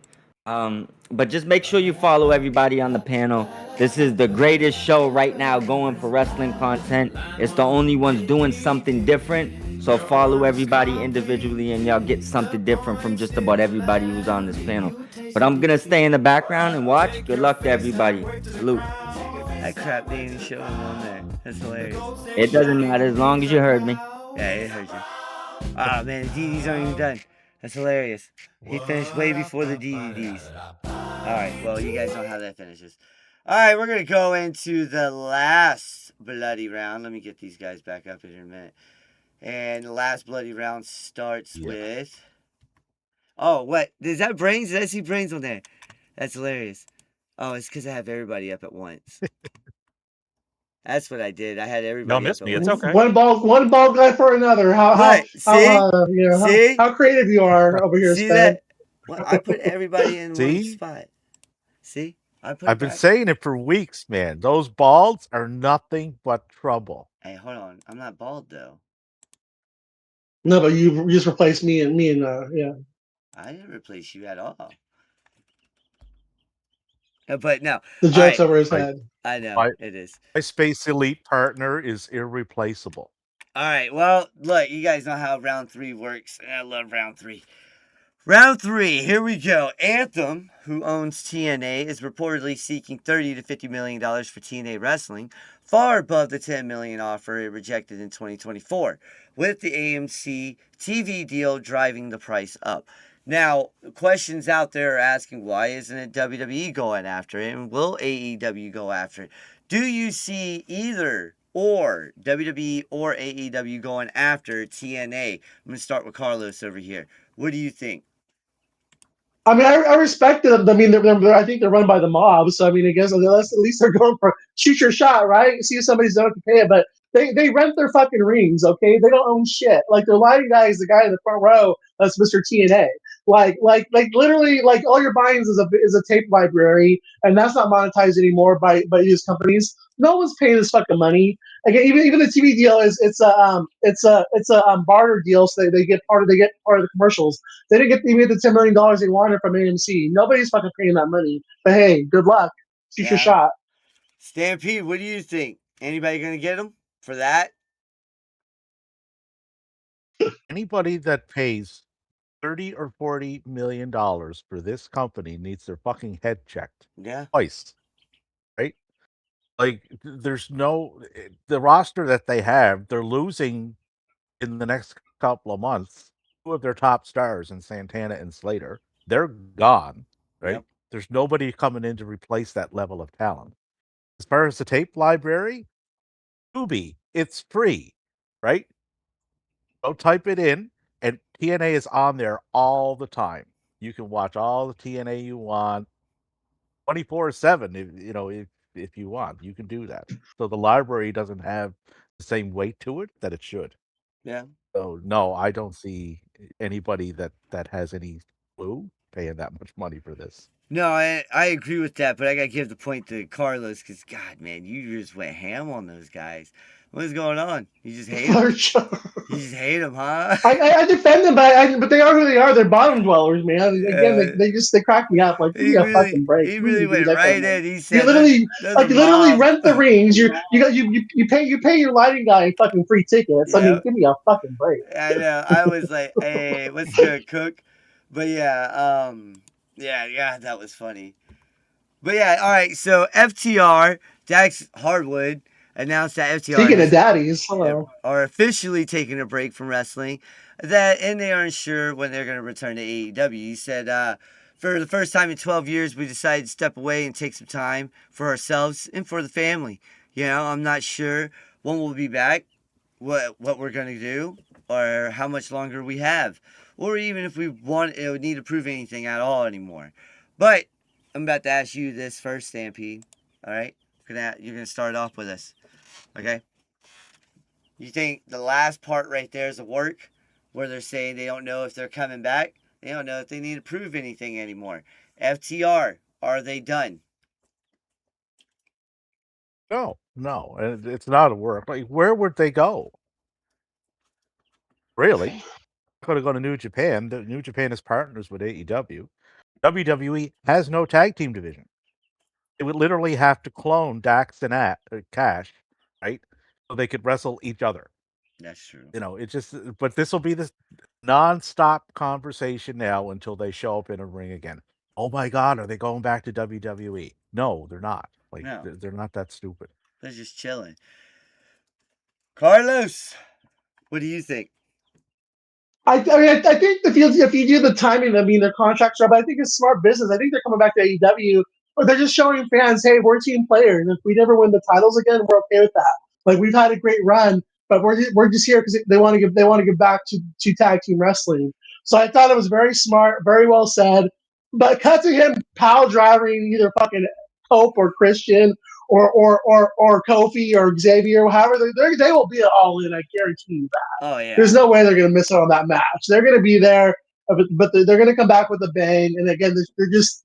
But just make sure you follow everybody on the panel. This is the greatest show right now going for wrestling content. It's the only ones doing something different. So follow everybody individually and y'all get something different from just about everybody who's on this panel. But I'm going to stay in the background and watch. Good luck to everybody. Salute. That crap they ain't showing on there. That's hilarious. It doesn't matter as long as you heard me. Yeah, it heard you. Ah, man, the DDs aren't even done. That's hilarious. He finished way before the DDs. Alright, well, you guys know how that finishes. Alright, we're going to go into the last bloody round. Let me get these guys back up in a minute. And the last bloody round starts with... Oh, what? Is that Brains? Did I see Brains on there? That's hilarious. Oh, it's because I have everybody up at once. That's what I did. I had everybody. Don't miss up me. at It's once. okay. One ball guy for another. Right. See? How creative you are over here, See Spen. that? Well, I put everybody in one See? spot. See? I've been saying it for weeks, man. Those balds are nothing but trouble. Hey, hold on. I'm not bald though. No, but you just replaced me and yeah. I didn't replace you at all. But no. The joke's All over his I- head. I know My- it is. My Space Elite partner is irreplaceable. All right. Well, look, you guys know how round 3 works. And I love round 3. Round 3, here we go. Anthem, who owns TNA, is reportedly seeking $30 to $50 million for TNA Wrestling, far above the $10 million offer it rejected in 2024, with the AMC TV deal driving the price up. Now, questions out there are asking, why isn't it WWE going after it? And will AEW go after it? Do you see either or WWE or AEW going after TNA? I'm going to start with Carlos over here. What do you think? I mean, I respect them. I mean, I think they're run by the mob. So I mean, I guess at least they're going for shoot your shot, right? See if somebody's going to pay it, but they rent their fucking rings, okay? They don't own shit. Like their lighting guy is the guy in the front row. That's Mr. TNA. Like literally, like all you're buying is a tape library, and that's not monetized anymore by these companies. No one's paying this fucking money. Again, even the TV deal is it's a barter deal, so they get part of the commercials. They didn't get even the $10 million they wanted from AMC. Nobody's fucking paying that money. But hey, good luck. Shoot your shot. Stampede, what do you think? Anybody going to get them for that? Anybody that pays 30 or 40 million dollars for this company needs their fucking head checked. Yeah. Twice. Right? Like there's no the roster that they have, they're losing in the next couple of months 2 of their top stars in Santana and Slater. They're gone, right? Yep. There's nobody coming in to replace that level of talent. As far as the tape library, Tubi, it's free, right? Go type it in, and TNA is on there all the time. You can watch all the TNA you want, 24/7. If you want, you can do that. So the library doesn't have the same weight to it that it should. Yeah. So no, I don't see anybody that has any clue paying that much money for this. No, I agree with that, but I gotta give the point to Carlos because God, man, you just went ham on those guys. What is going on? You just hate them? You just hate them, huh? I defend them, but they are who they are. They're bottom dwellers, man. Again, they crack me up. Like, give me a fucking break. He really went right in. He said, you literally rent the rings. You pay your lighting guy fucking free tickets. I mean, give me a fucking break. I know. I was like, hey, what's good, Cook? But yeah, that was funny. But yeah, all right. So FTR, Dax Hardwood announced that FTR Speaking of daddies, hello, are officially taking a break from wrestling. And they aren't sure when they're going to return to AEW. He said, for the first time in 12 years, we decided to step away and take some time for ourselves and for the family. You know, I'm not sure when we'll be back, what we're going to do, or how much longer we have, or even if we need to prove anything at all anymore. But I'm about to ask you this first, Stampede. All right? You're going to start off with us. Okay? You think the last part right there is a work where they're saying they don't know if they're coming back? They don't know if they need to prove anything anymore. FTR, are they done? No, it's not a work. Like, where would they go? Really? Could have gone to New Japan. New Japan is partners with AEW. WWE has no tag team division. It would literally have to clone Dax and Cash, right? So they could wrestle each other. That's true. It's just, but this will be this nonstop conversation now until they show up in a ring again. Oh my God, are they going back to WWE? No, they're not. No. They're not that stupid. They're just chilling. Carlos, what do you think? I think if you do the timing, I mean, their contracts are, but I think it's smart business. I think they're coming back to AEW, or they're just showing fans, hey, we're team players, and if we never win the titles again, we're okay with that. Like, we've had a great run, but we're just here because they want to give back to tag team wrestling. So I thought it was very smart, very well said. But cut to him pile driving either fucking Pope or Christian or Kofi or Xavier, however they will be all in. I guarantee you that. Oh yeah. There's no way they're going to miss out on that match. They're going to be there, but they're going to come back with a bang. And again,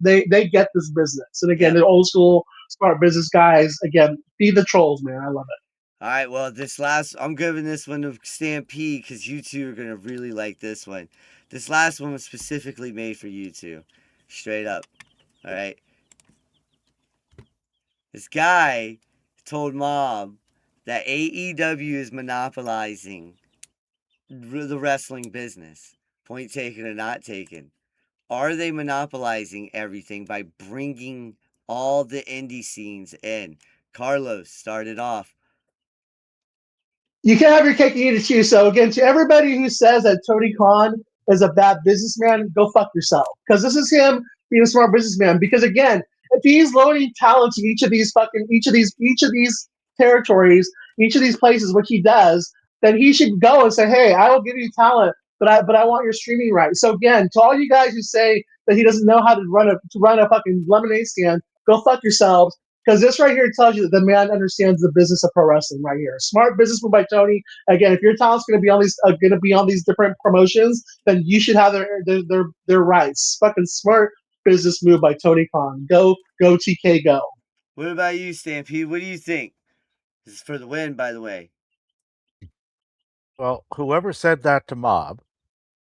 they get this business. And again, they're old school smart business guys. Again, feed the trolls, man. I love it. All right, well, I'm giving this one to Stampede because you two are going to really like this one. This last one was specifically made for you two. Straight up. All right. This guy told Mom that AEW is monopolizing the wrestling business. Point taken or not taken. Are they monopolizing everything by bringing all the indie scenes in? Carlos started off. You can't have your cake and eat it too. So again, to everybody who says that Tony Khan is a bad businessman, go fuck yourself. Because this is him being a smart businessman. Because again, if he's loaning talent to each of these territories, each of these places, which he does, then he should go and say, "Hey, I will give you talent, but I want your streaming rights." So again, to all you guys who say that he doesn't know how to run a fucking lemonade stand, go fuck yourselves. Because this right here tells you that the man understands the business of pro wrestling right here. Smart business move by Tony. Again, if your talent's going to be on these different promotions, then you should have their rights. Fucking smart business move by Tony Khan. Go TK go. What about you, Stampede? What do you think? This is for the win, by the way. Well, whoever said that to Mob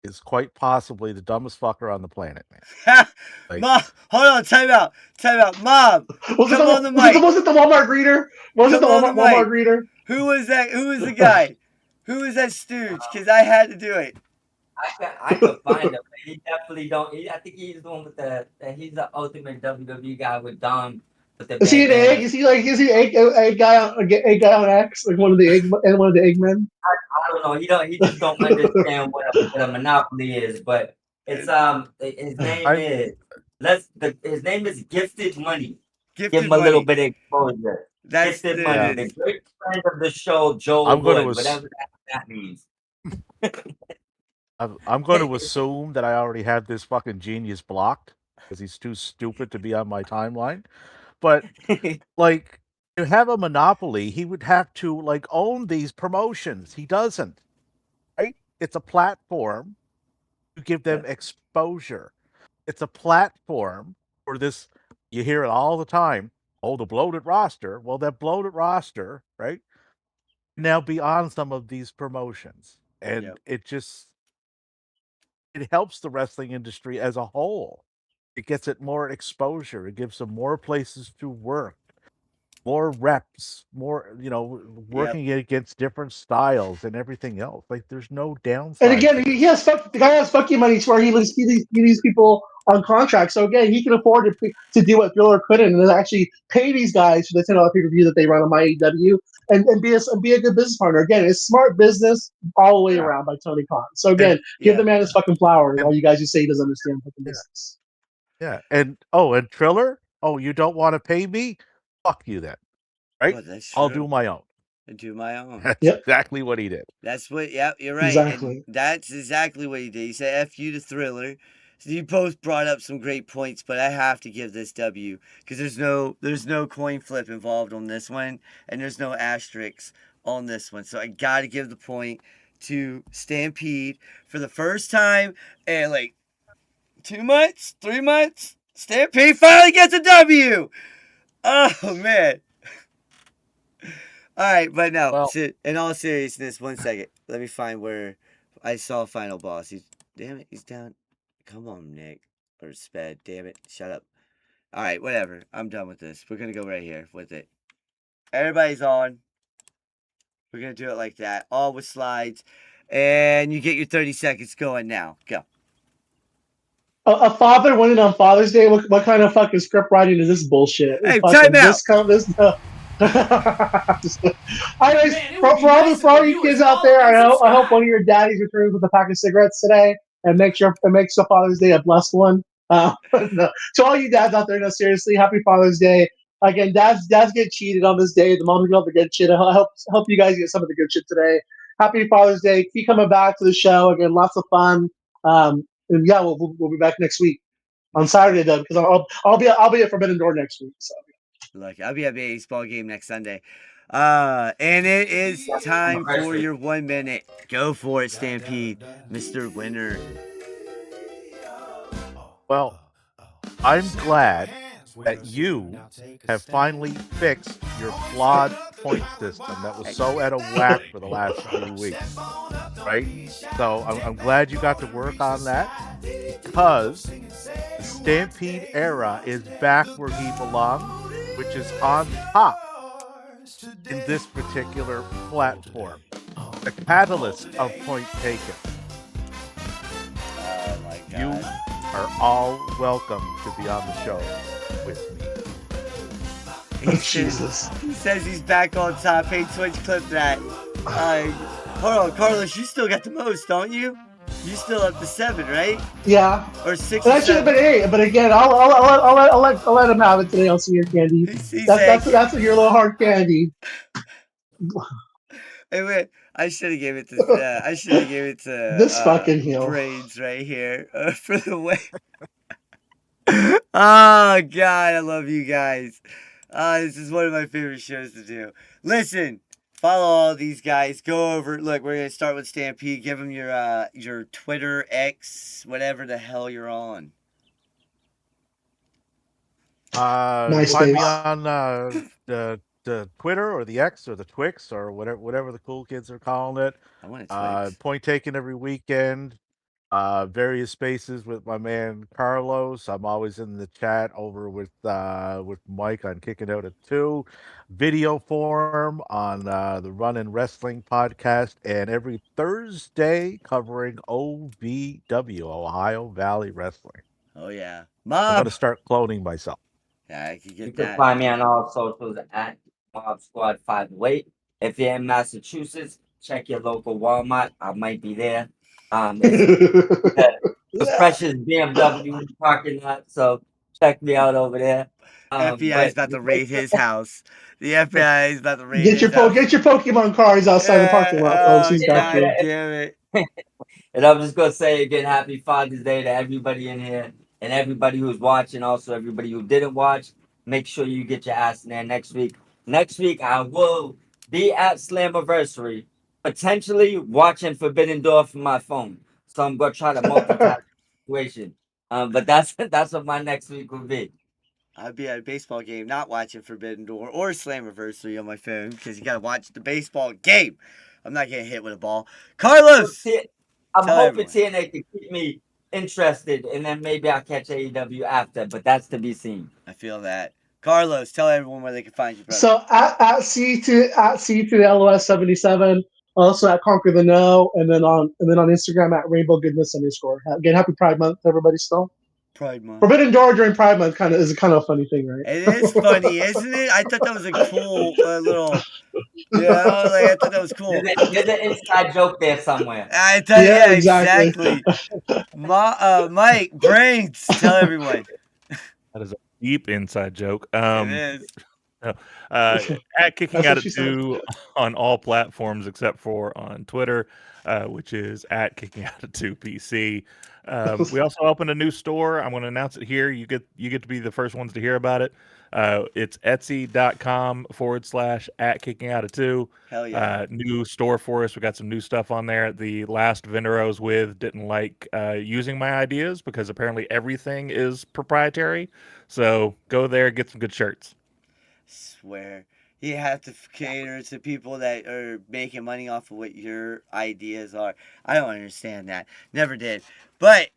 is quite possibly the dumbest fucker on the planet, man. Like, Mob, hold on, time out. Mob, Was come on the mic. Was it the Walmart greeter? Was it the Walmart greeter? Who was that? Who was the guy? Who was that stooge? Because I had to do it. I could find him. He definitely don't. I think he's the one with he's the ultimate WWE guy with Dom. Is he an egg? Is he egg guy on X? Like one of the Eggmen? I don't know. He just don't understand what a monopoly is. But it's his name is Gifted Money. Give him a little bit of exposure. That's Gifted Money, the great friend of the show, Joel Wood, whatever that means. I'm going to assume that I already have this fucking genius blocked because he's too stupid to be on my timeline. But like, to have a monopoly, he would have to like own these promotions. He doesn't, right? It's a platform to give them exposure. It's a platform for this. You hear it all the time. Oh, the bloated roster. Well, that bloated roster, right? Now be on some of these promotions, and it helps the wrestling industry as a whole. It gets it more exposure. It gives them more places to work, more reps, more, working against different styles and everything else. Like, there's no downside. And again, the guy has fucking money to where he these people on contract. So again, he can afford to do what Thriller couldn't and actually pay these guys for the $10 pay-per-view that they run on MyAEW and be a good business partner. Again, it's smart business all the way around by Tony Khan. So again, give the man his fucking flowers. All you guys who say he doesn't understand fucking business. Yeah, and Triller, you don't want to pay me? Fuck you then, right? I'll do my own. That's exactly what he did. That's what. Yeah, you're right. Exactly. And that's exactly what he did. He said "F you" to Thriller. So you both brought up some great points, but I have to give this W because there's no coin flip involved on this one, and there's no asterisks on this one. So I got to give the point to Stampede for the first time in like 2 months, 3 months. Stampede finally gets a W. Oh man. All right, but no. Well, in all seriousness, 1 second. Let me find where I saw Final Boss. He's down. Come on, Nick. Or Sped. Damn it. Shut up. All right, whatever. I'm done with this. We're going to go right here with it. Everybody's on. We're going to do it like that. All with slides. And you get your 30 seconds going now. Go. A father winning on Father's Day? What kind of fucking script writing is this bullshit? Hey, time out. Anyways, for all you kids out there, I hope one of your daddies returns with a pack of cigarettes today and makes your Father's Day a blessed one. No. To all you dads out there, no, seriously, happy Father's Day. Again, dads get cheated on this day. The moms get all the good shit. I hope you guys get some of the good shit today. Happy Father's Day. Keep coming back to the show. Again, lots of fun. And yeah, we'll be back next week on Saturday though, because I'll be at Forbidden Door next week. So. Look, I'll be at a baseball game next Sunday. And it is time for your 1 minute. Go for it, Stampede, Mr. Winner. Well, I'm glad that you have finally fixed your flawed point system that was so out of whack for the last few weeks, right? So I'm glad you got to work on that because the Stampede era is back where he belongs, which is on top in this particular platform. The catalyst of Point Taken. Oh my God. You are all welcome to be on the show with me. Jesus. He says he's back on top. Hey, Twitch, clip that. Hold on, Carlos, you still got the most, don't you? You still up to 7, right? Yeah. Or 6 And or I should have 7? been 8, but again, I'll let him have it today on Senior Candy. That's your little hard candy. Hey, wait, I should have gave it to This fucking heel. Braids right here for the way. Oh God, I love you guys. This is one of my favorite shows to do. Listen, follow all these guys. Go over. Look, we're gonna start with Stampede. Give them your Twitter, X, whatever the hell you're on. Find me on the Twitter or the X or the Twix or whatever the cool kids are calling it. I want Twix. Point taken every weekend. Various spaces with my man Carlos. I'm always in the chat over with Mike on Kicking Out at 2. Video form on the Run and Wrestling podcast, and every Thursday covering OVW, Ohio Valley Wrestling. Oh yeah, I'm gonna start cloning myself. Yeah, I can get You that. can find me on all socials at Mob Squad 508. If you're in Massachusetts, check your local Walmart. I might be there. The precious BMW parking lot, so check me out over there. FBI is about to raid his house. The FBI is about to raid Get your Pokemon cards outside the parking lot, folks. He's got you. Damn it. And I'm just gonna say again, happy Father's Day to everybody in here and everybody who's watching. Also, everybody who didn't watch, make sure you get your ass in there next week. Next week, I will be at Slammiversary, potentially watching Forbidden Door from my phone. So I'm gonna try to multitask the situation. But that's what my next week will be. I'll be at a baseball game, not watching Forbidden Door or Slammiversary on my phone because you gotta watch the baseball game. I'm not getting hit with a ball. Carlos, I'm hoping TNA can keep me interested, and then maybe I'll catch AEW after. But that's to be seen. I feel that. Carlos, tell everyone where they can find you, brother. So at C to the LOS 77, also at Conquer the No, and then on Instagram at Rainbow Goodness _. Again, happy Pride Month, everybody. Still Pride Month. Forbidden Door during Pride Month is kind of a funny thing, right? It is funny, isn't it? I thought that was a cool little. I thought that was cool. There's an inside joke there somewhere. I tell you, yeah, exactly. Mike, Brains, tell everyone. That is a deep inside joke. It is. At Kicking Out at 2 on all platforms except for on Twitter, which is at Kicking Out at 2 PC. We also opened a new store. I'm going to announce it here. You get to be the first ones to hear about it. It's etsy.com /at Kicking Out at 2. Hell yeah. New store for us. We got some new stuff on there. The last vendor I was with didn't like using my ideas because apparently everything is proprietary. So go there, get some good shirts. Swear. You have to cater to people that are making money off of what your ideas are. I don't understand that. Never did. But,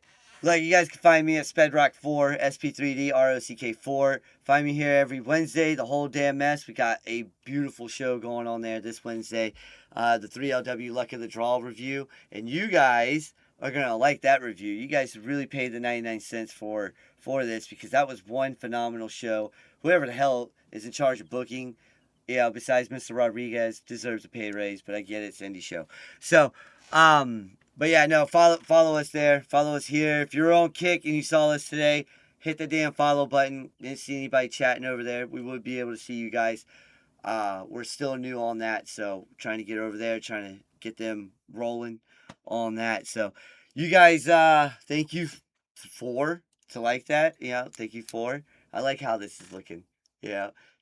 like, you guys can find me at Spedrock4, SP3D, ROCK4. Find me here every Wednesday, the whole damn mess. We got a beautiful show going on there this Wednesday. The 3LW Luck of the Draw review. And you guys are going to like that review. You guys really paid the 99 cents for this because that was one phenomenal show. Whoever the hell is in charge of booking, besides Mr. Rodriguez, deserves a pay raise, but I get it, it's an indie show. So, but yeah, no, follow us there. Follow us here. If you're on Kick and you saw us today, hit the damn follow button. Didn't see anybody chatting over there. We would be able to see you guys. We're still new on that, so trying to get over there, trying to get them rolling on that. So, you guys, thank you to like that. Thank you for. I like how this is looking.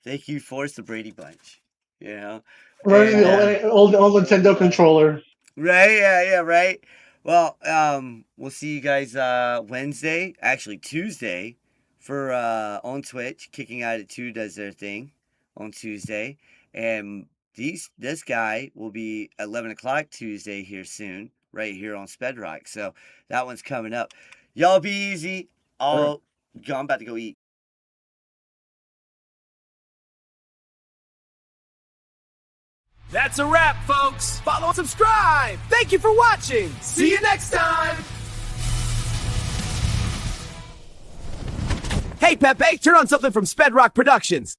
Thank you for the Brady Bunch. Right, the old Nintendo controller. Right, yeah, right. Well, we'll see you guys Wednesday, actually Tuesday, for on Twitch. Kicking Out at 2 does their thing on Tuesday, and this guy will be 11 o'clock Tuesday here soon, right here on Spedrock. So that one's coming up. Y'all be easy. I'm about to go eat. That's a wrap, folks. Follow and subscribe. Thank you for watching. See you next time. Hey, Pepe, turn on something from Spedrock Productions.